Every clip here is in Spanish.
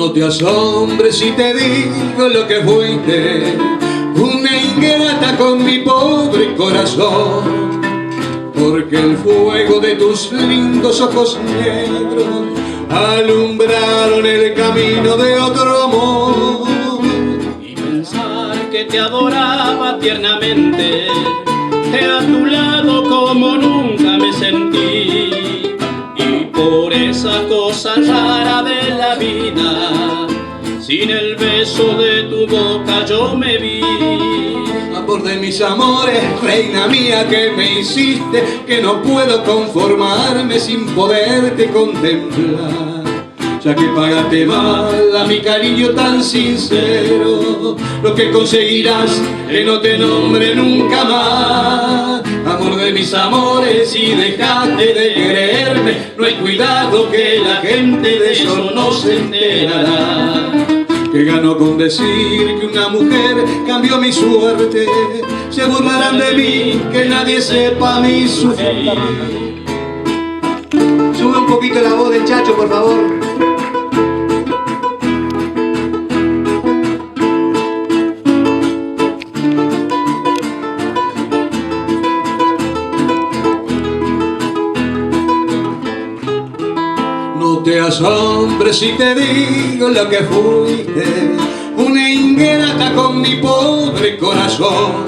No te asombres si te digo lo que fuiste, una ingrata con mi pobre corazón, porque el fuego de tus lindos ojos negros alumbraron el camino de otro amor. Y pensar que te adoraba tiernamente, que a tu lado como nunca me sentí, y por esa cosa rara de la vida, sin el beso de tu boca yo me vi. Amor de mis amores, reina mía que me hiciste, que no puedo conformarme sin poderte contemplar. Ya que pagaste mal a mi cariño tan sincero, lo que conseguirás que no te nombre nunca más. Amor de mis amores, si dejaste de quererme, no hay cuidado que la gente de eso no se enterará. Que ganó con decir que una mujer cambió mi suerte, se burlarán de mí, que nadie sepa mi sufrir. Sube un poquito la voz del Chacho, por favor. No te asombres si te digo lo que fuiste, una ingrata con mi pobre corazón,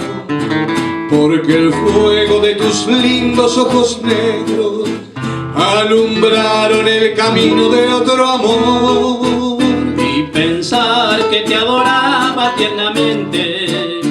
porque el fuego de tus lindos ojos negros alumbraron el camino de otro amor. Y pensar que te adoraba tiernamente,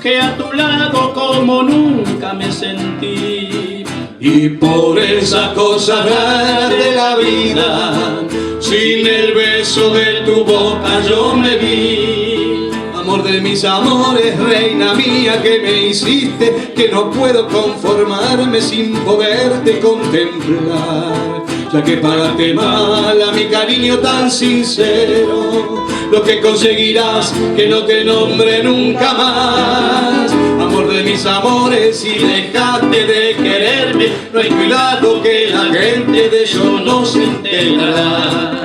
que a tu lado como nunca me sentí, y por esa cosa rara de la vida, sin el beso de tu boca yo me vi. Amor de mis amores, reina mía que me hiciste, que no puedo conformarme sin poderte contemplar. Ya que pagaste mal a mi cariño tan sincero, lo que conseguirás que no te nombre nunca más. Amor de mis amores, si dejaste de quererme, no hay cuidado que la gente de eso no se enterará.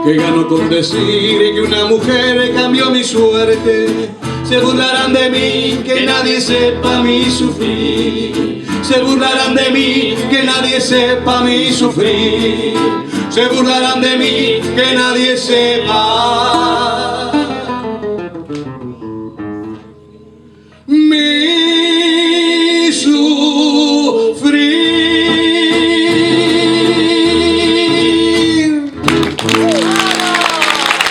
Que gano con decir que una mujer cambió mi suerte, se burlarán de mí, que nadie sepa mi sufrir. Se burlarán de mí, que nadie sepa mi sufrir. Se burlarán de mí, que nadie sepa